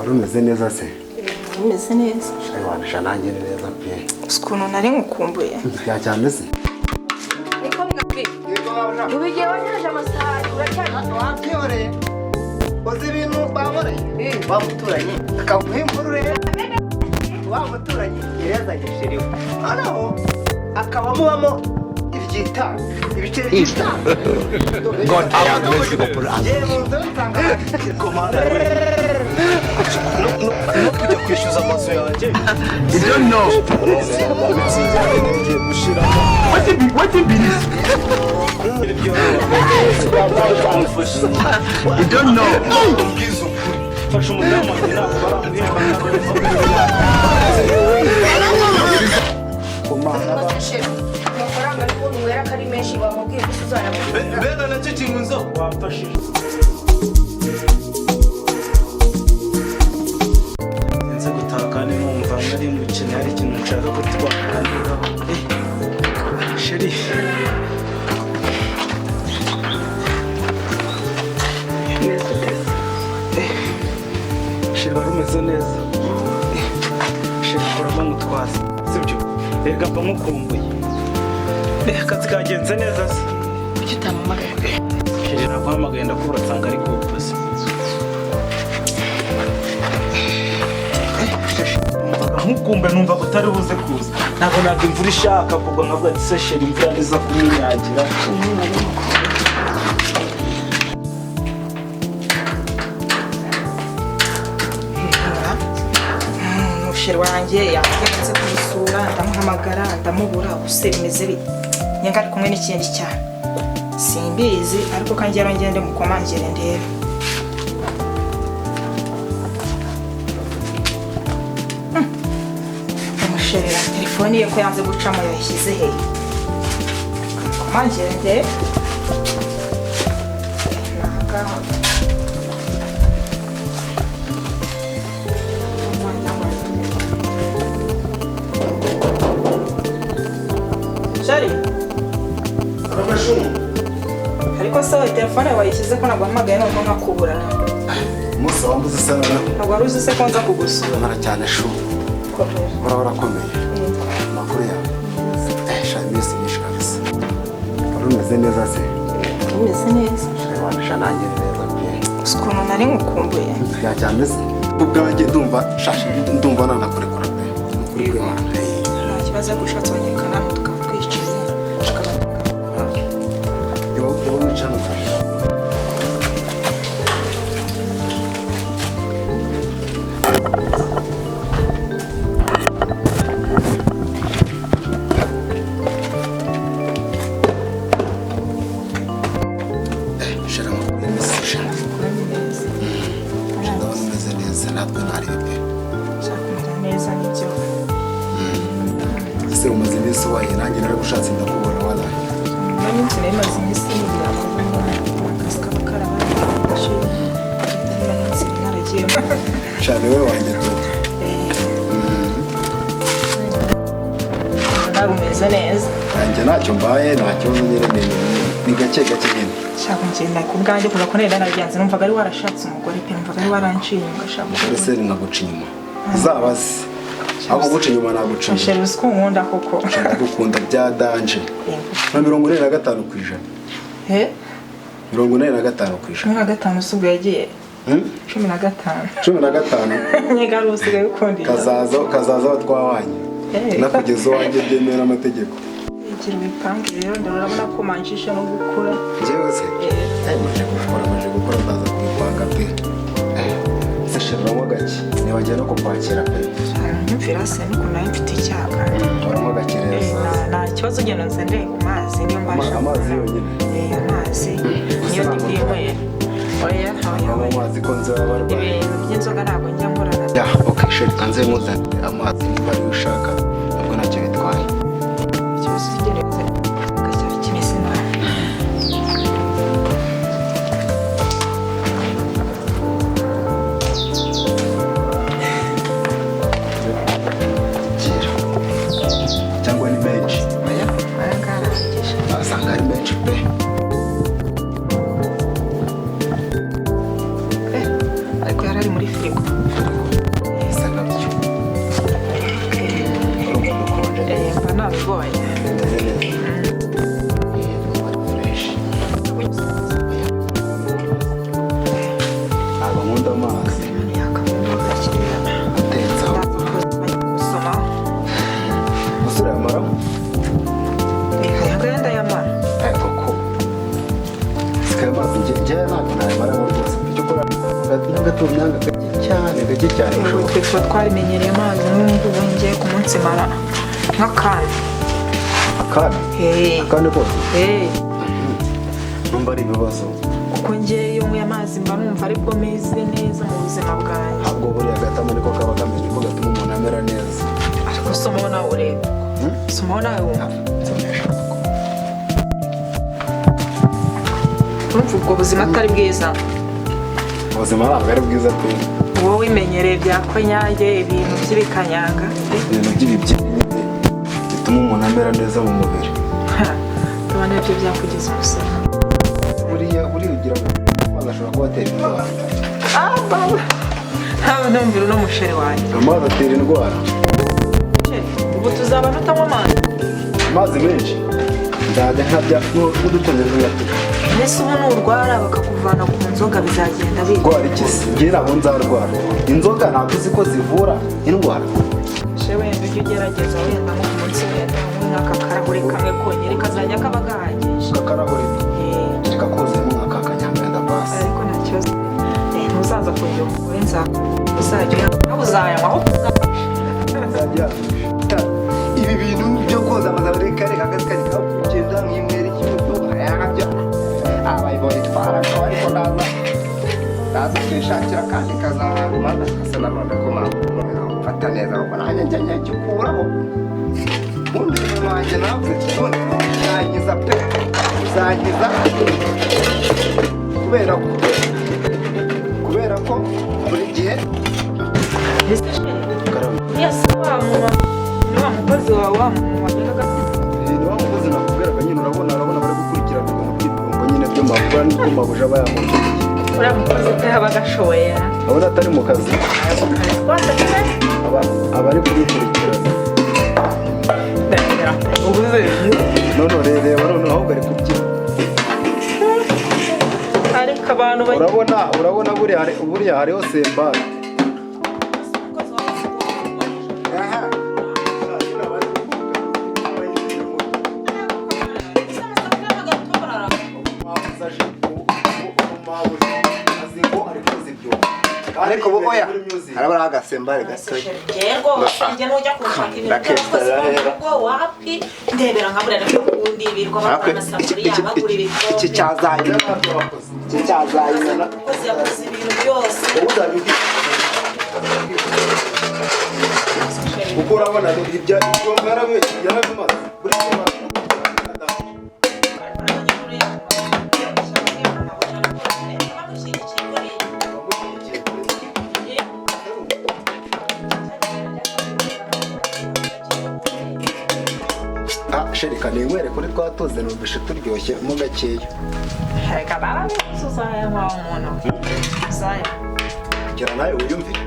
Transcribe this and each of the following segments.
Rumeze neza se? Rumeze neza. Shayi wanisha nanjye neza pe. Ukuntu nari ngukumbuye. Ya cyane se? Niko mgapi? Ubigiye wanyaje amasahani uracyari wabyore. Oze ibintu bamore. Bamuturanye. Akaguha inkuru rero. Wamuturanye yazanye shiriwe. Hano akabamubamo ibyita ibiceri by'ita. God have mercy upon us. No kujya kwishyuza amazu yanjye. You don't know. What you be this? You don't know. Fasha umudamu wanjye ntabwo baramuhemba amafaranga ariko nuwera kari menshi bamubwiye gusuzana. mbega nacyo kintu nzo wamfashije. nze gutaha kandi numva nari mukene hari ikintu nshaka ko twaganiraho. Sheri Sheri wari umeze neza. Sheri koramo mutwaza sibyo? Rega mba mukumbuye. Akazi kagenze neza se? Kuki utamamagaye? Sheri naguhamagaye ndakubura nsanga ari kopasi. Nkukumbe numva utari buze kuza. Ntabwo ntabwo imvura ishaka kugwa nkavuga ati se Sheri imvura niza kumunyagira. Musheri wanjye yagenze kumusura ndamuhamagara ndamubura ubuse bimeze bite? Nyenga ari kumwe n'ikindi cyane. Simbizi ariko kandi yarongende mukomangire ndebe. Musheri telefone ye ko yanze gucamo yashyize he? Mukomangire ndebe. Nagaho. Shari, ariko se telefone wayishyize ko naguhamagaye none nkakubura. Musa wambuze se none? Ntabwo wari uzi se ko nza kugusura. Mara cyane shu. Urakomeye. Makuru yawe. Shayi misi nyinshi kabisa. Rumeze neza se? Rumeze neza. Shayi wanisha nanjye neza pe. Ukuntu nari ngukumbuye. Ya cyane se? Ubwanjye ndumva nanakurekura pe. Ukuri kw'Imana. Nta kibazo gushatse wanyekana tukaba twicaye. Yo nicana ufashe. Ese umaze iminsi waye nanjye naragushatse ndakubura wala. Nani nzi nayo maze iminsi n'ibiravuga akazi k'abakara barafashe. Nani nzi naragiye. Cyane we wanjye tu. Narumeze neza. Nanjye ntacyo mbaye nta kibazo nyine ni gake nyine. Shaka ngenda ku bwanjye kuva ko nenda naryanze numvaga ari warashatse umugore pe numvaga ari waranciye ngashaka. Ese nkaguca inyuma. Uzabaze. Aho guca inyuma naguca. Sheri usko nkunda koko. Ndagukunda bya danje. Na 45%. Eh? 45%. 15 usugu yagiye. 15. 15. Nyega rusigaye ukundira. Kazaza batwawanye. Nakugeza wanjye byemera amategeko. Igira bipange rero ndabona ko manjisha no gukura. Jewe se? Maje gukora ndaza kubipanga pe. Sashiramo gake. Nibagiye no kukwakira pe. Mfira se nuko nayo mfite icyaka. Waramo gake rero. Na kibazo genda nzende ku mazi niyo mbasha. Amazi yonyine. Amazi. Niyo ndibwiwe. Oya, amazi ko nzabarwa. By'inzoga ntabwo njya ngorana. Ya, okay, sheri kanze muzane amazi niba ari ushaka. Ntabwo nacyo bitwaye. Ikibazo kigeretse. Gacyari kimeze nabi. Cyangwa ni menshi. Oya, arangaragisha. Asanga ari menshi pe. Ariko yarari muri firigo. Isa nabyo. Urumva dukonje. Mba nabibonye. Ntabwo nkunda amazi. Atetse aho. Gusoma. Gusura yamara? Aya ngaya ndayamara. Koko. Sikaye amazi njyewe ntabwo nayamara rwose. Icyo ukora n'agatumyanga gake cyane. Twe tuba twarimenyereye amazi n'ubu ngiye ku munsi mara nk'akandi. Akandi kose? Numva ari ibibazo. Kuko ngewe iyo nkwiye amazi mba numva aribwo meze neza mu buzima bwanjye. Ntabwo buriya gatama niko kaba kameze ko gatuma umuntu amera neza. Ariko somaho nawe ureba. Somaho nawe wumva. Urumva ubwo buzima atari bwiza. Ubuzima ntabwo ari bwiza pe. Wowe wimenyereye bya konyage ibintu by'ibikanyanga. Ibintu by'ibibyimba bituma umuntu amera neza mu mubiri. Tubona ibyo byakugeza umusoro. Buriya ugira ngo amazi ashobora kuba atera indwara. Ntawe ntumvira uno musheri wanjye. Amazi atera indwara. Ubu tuzaba tutanywa amazi. Amazi menshi nzajya nkabya n'udutonde tuyatuka. Mbese ubu nurwara bakakuvana ku nzoga bizagenda biga. Ndwara iki se? Njye ntabwo nzarwara. Inzoga ntabwo uzi ko zivura indwara. Wenda ujye ugerageza wenda nko ku munsi wenda nk'aka karahuri kamwe konyine kazajya kaba gahagije. Akarahuri reka kozemo nk'aka kanyamwenda basi. Ariko nta kibazo. Ntuzaza kugira umugore uzajya uyanywa aho uzajya ibi bintu byo koza amazi reka hagati kajya kugenda nk'imwere cy'umuntu ayabya abayibonye twarako ariko ndaza kwishakira kandi kazamaza kasa nanone ko mfata neza ngo nanjye njya cyukuraho ubundi wanjye navuze ubundi uzangiza pe uzangiza kubera ko buri gihe wa mukozi wawe wa muntu wajyaga ni wa mukozi nakubwiraga nyine urabona bari gukurikirana ibintu by'ibirungo nyine byo mabura n'ibyo mabuja bayamuze uriya mukozi pe aba agashoboye abona atari mu kazi aba ari kubikurikirana none reba noneho ahubwo ari kubyina ariko abantu urabona buriya hariho sembari ariko boya harabara agasembare gatoya yego njye nujya kunshaka ibintu by'abakozi wapi ndebera nka buriya rero ubundi birwa bakanasafuriya bagura ibikombe iki cyazanye abakozi yakoze ibintu byose kuko urabona ibyo mwarabe yarabimaze buri kimwe sherika ninywere kuri twatuze nubishe turyoshye mo gakeya reka barabisuzaye wa umuntu uzaya gira nawe uyumvire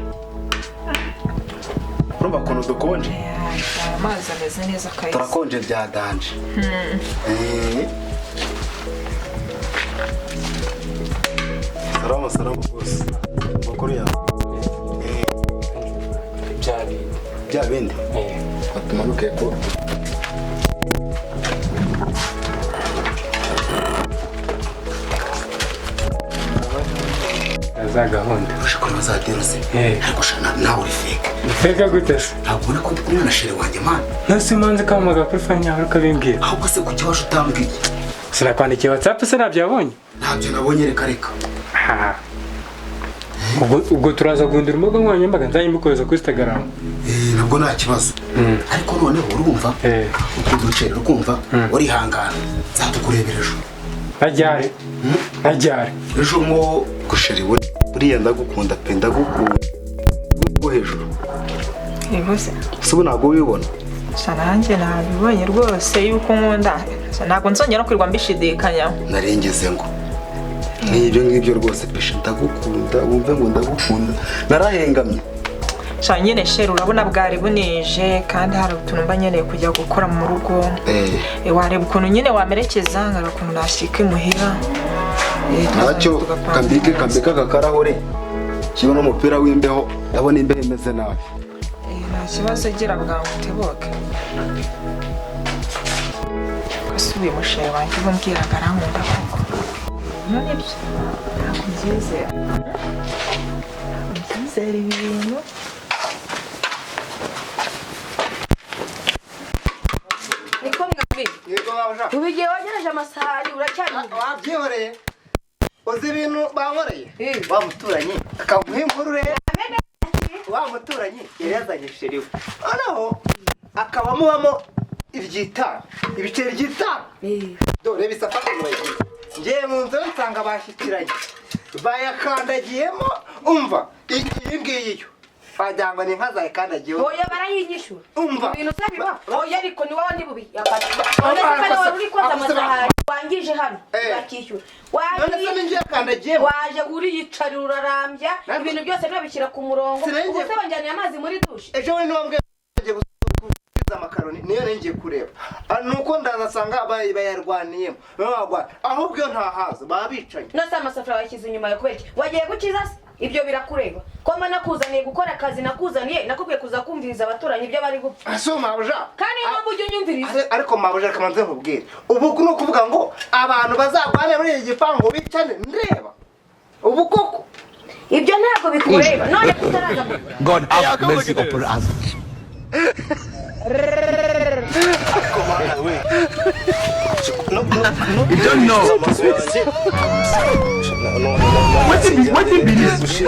urumva ukuntu dukonje amazi ameze neza kayise turakonje bya danje salama bose makuru yawe bya bindi batumanuke ko za gahunda ushaka bazaderose ariko shana nawe uri fake fake gute se ntabwo ubona ko ndi kumwe na shere wanjye man nasimanze kamaga kuri fanya yawe ukabimbwira ahubwo se kuki waje utambwiye sinakwandikiye WhatsApp se nabyabonye ntabyo nabonye reka ubwo turaza guhindura imbuga nkoranyambaga nzajya mbikohereza kuri Instagram nabwo nta kibazo ariko noneho urumva uko ducere ukumva urihangana nzatukurebera ejo najyare ejo mo gusheriwe buriya ndagukunda pe ndagukunda ubwo hejuru ibose ubu ntabwo wibona nanjye nabibonye rwose yuko nkunda ntabwo nzongera no kwirirwa mbishidikanyaho narengeze ngo n'ibyo ngibyo rwose pesha ndagukunda wumve ngo ndagukunda narahengamye sha nyine sheri urabona bwari bunije kandi hari utuntu mba nkeneye kujya gukora mu rugo wareba ukuntu nyine wamerekeza nkara ukuntu nashika imuhira ntacyo kambike agakarahure kiba n'umupira w'imbeho ndabona imbeho imeze nabi nta kibazo gira bwangu uteboke asubiye musheri wanjye umbwiraga arankunda koko none ibyo ntabwo mbyizera ibintu niko mwabi ubu igihe wagerageje amasahani uracyari wabyihoreye uzi ibintu bankoreye wa muturanyi akaguha inkuru rero wa muturanyi yari yazanye sheri we noneho akaba mubamo ibiceri by'itanu dore bisafata murayigira ngiye mu nzu nsanga bashyikiranye bayakandagiyemo umva iyi ngiyi yo wagira ngo ni inka zayikandagiyeho oya barayinyishura umva ibintu se biba oya ariko ni wowe ndi bubi none se kandi wari uri koza amasahani wangije hano bakishyura none se ninjye yakandagiyemo waje uriyicarira urarambya ibintu byose babishyira ku murongo ubu se wanjyaniye amazi muri dushe ejo bundi niwambwiye ngiye gusubiza amakaroni niyo ngiye kureba nuko ndazasanga bayarwaniyemo ahubwo iyo ntahaza baba bicanye nose amasafuriya washyize inyuma ya kubera iki wagiye gukiza se ibyo birakureba ko mba nakuzaniye gukora akazi nakuzaniye nakubwiye kuza kumviriza abaturanyi ibyo bari gupfa ase mabuja kandi niyo mpamvu ujya unyumviriza ariko mabuja kamanze nkubwire ubu ni ukuvuga ngo abantu bazarwane muri iki gipangu bicane ndeba ubu koko ibyo ntabwo bikureba none kutaraza God have mercy upon us. You don't know. What be this? You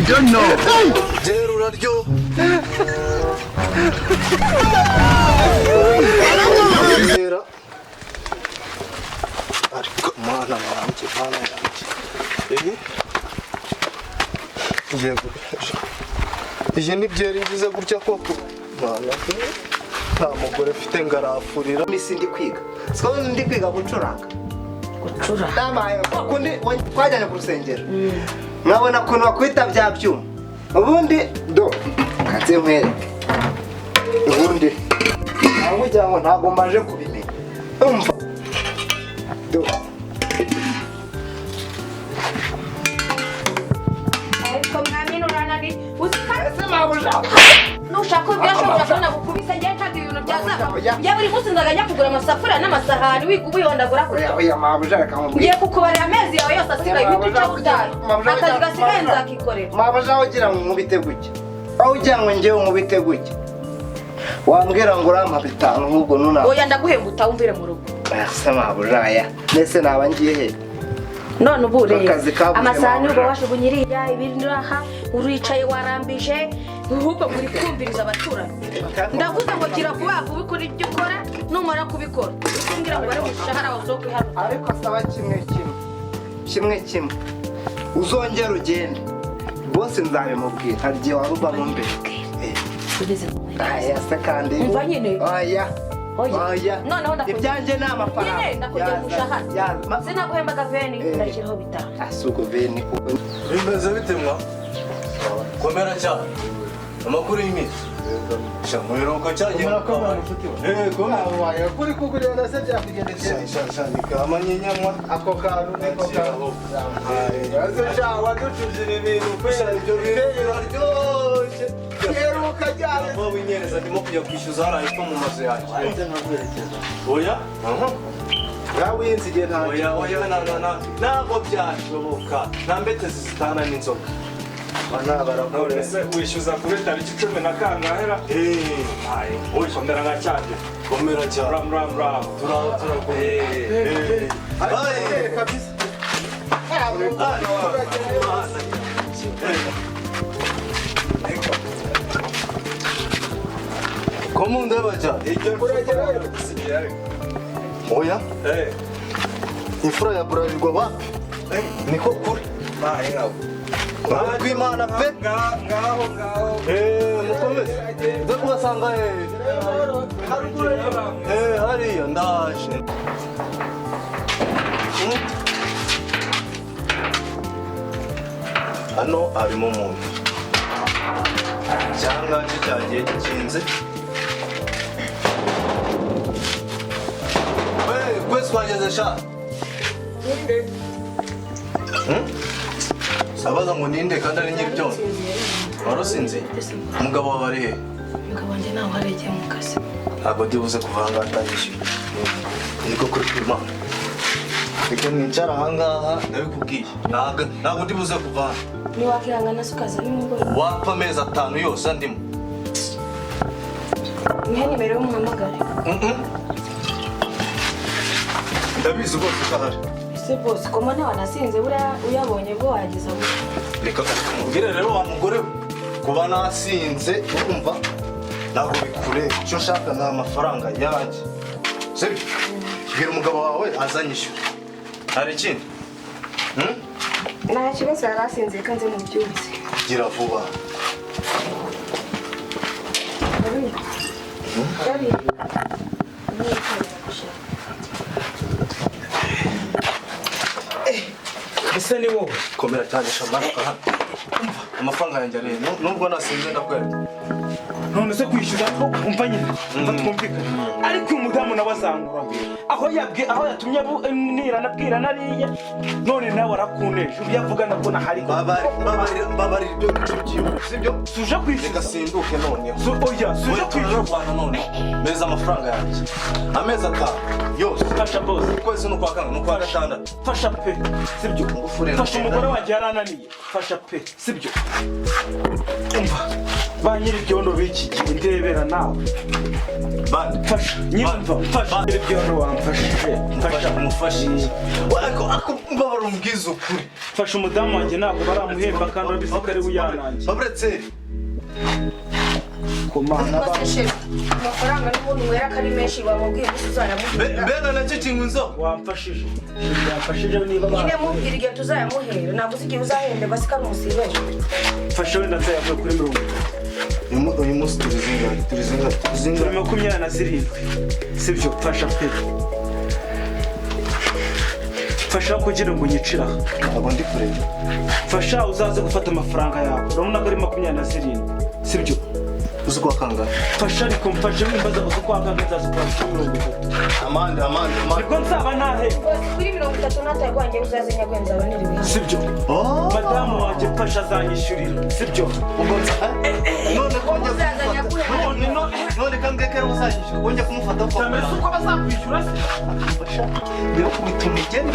don't know. iyi ni byeri ngize gutya koko nta mugore mfite ngarafurira misi ndi kwiga siko ndi kwiga gucuranga ndamaye kundi twajyanye ku rusengero nkabona ukuntu bakwita bya byuma ubundi do katse nkwereke ubundi aho kugira ngo ntabwo mbaje kubimenya umva do ariko mwamino ranari ese mabuja nushaka byashobora kubona gukubisa ngiye kandi ibintu byazaba njya buri munsi nzajya kugura amasafuriya n'amasahani wiyondagura oya mabuja reka nkubwire ngiye kukubarira amezi yawe yose asigaye w'igice utaye akazi gasigaye nzakikorera mabuja aho ugira ngo nkubite gutya aho ugira ngo ngewe nkubite gutya wambwira ngo urampa bitanu nk'ubwo nuna oya ndaguhemba utawumvire mu rugo ese mabuja aya mbese naba ngiye he none ubu rero amasahani uba washugunyiriya ibindi aha uricaye warambije ahubwo muri kumviriza abaturanyi ndavuze ngo gira vuba vuba ukora ibyo ukora numara kubikora umbwira ngo bari mu mushahara wawe uzo kwiharuka ariko asaba kimwe uzongera ugende bose nzabimubwira hari igihe waba uva mu mbere aya se kandi umva nyine oya noneho ibyanjye ni amafaranga nyine ndakugira umushahara sinaguhembaga veni ndashyiraho bitanu asuko veni bimeze bite mwa komera cyane amakuru y'iminsi shamuheruka cyagiye komera kuri kugurira se byakugendekeye amanyinyamwa ako kantu niko kantu waducuzira ibintu kubera ibyo bintu biraryoshye heruka cyane bo winyereza ndimo kujya kwishyuza hariya ipfa mu mazu yanjye oya bwawinzi igihe nta oya ntabwo byashoboka nta mbetezi zitana n'inzoga none se wishyuza kuri tariki 10 na kangahera komera nka cyane komera cyane ram turakomeye kabisa Como ndeba cyane oya imfura ya burarirwa wapi niko kuri kwimana pe ngaho mukomeze nze kubasanga hariya ndaje hano harimo umuntu cyangwa cyagiye gikinze. Kwezi twageze sha sabaza ngo ninde kandi ari nyibyondo warusinze. Umugabo wawe ari he? Umugabo wanjye ntawe haregeye mu kazi. Ntabwo ndibuze kuvanga atanyishyuye. Niko kuri kw'Imana. Reka mwicara ahangaha ndabikubwiye. Ntabwo ndibuze kuvanga. Niwakihangana se ukaza nimugoroba. Wapfa amezi 5 yose ndimo. Nihe nimero y'umuhamagare. Ndabizi rwose ukahari. Ese bose ko mbona wanasinze buriya uyabonye bwo wagiza ngo. Reka mubwire rero wa mugore we kuba nasinze urumva ntabwo bikure. Icyo nshaka ni amafaranga yanjye. Sibyo? Bwira umugabo wawe azanyishyura. Hari ikindi? Nta kibazo yari asinze kandi mu byuzi. Gira vuba. Yari. ese ni wowe Komera cyane shamaruka hano. Amafaranga yanjye ari nubwo nasinze ndakwereka. none se kwishyuza ko umva nyine twumvikane ariko uyu mudamu nawe azangura aho yatumye nabwira nariye none nawe arakunesha ubu yavuga nabwo nahari babarira ibyo bicibyiwe sibyo? suje kwishyuza Reka sinduke noneho. suje kwishyuza none meza amafaranga yanjye amezi 5 yose. fasha boss Ukwezi n'ukwa kane n'ukwa gatandatu. fasha pe sibyo? fasha umugore wanjye yarananiye fasha pe sibyo? umva ba nyiri ibyondo biki gihe ndebera nawe fasha nyumva fasha nyiri ibyondo wamfashije fasha umufashije ako mbabara umbwiza ukuri. fasha umudamu wanjye ntabwo baramuhemba kandi urabizi ko ari buyanange baburetse komana amafaranga n'ubundi mwera ko ari menshi bamubwiye ko uzayamubwira. bena nacyo kinguzo wamfashije yamfashije niba Nyine mubwira igihe tuzayamuhera ntabwo uzi igihe uzahembe basi ko ari umusibere. fasha wenda nzayavuye kuri 50. uyu munsi turi zingahe? 27 sibyo? fasha pe fasha kugira ngo unyicira ntabwo ndi kureba. fasha uzaze gufata amafaranga yawe urabona ko ari 27 sibyo? uzi kwa kangahe? fasha ariko mfashe wimbaza uko kwa kangahe nzaza kwa 30. amande nibwo nzaba ntahe Kuri 30 nataye kwanjye uzaze nyagwenza abaniri biha. sibyo? madamu wanjye fasha azanyishyurira sibyo? none kambwekera uzanyishyura wongeye kumufata ko uko bazakwishyura se fasha biro kubita umugeni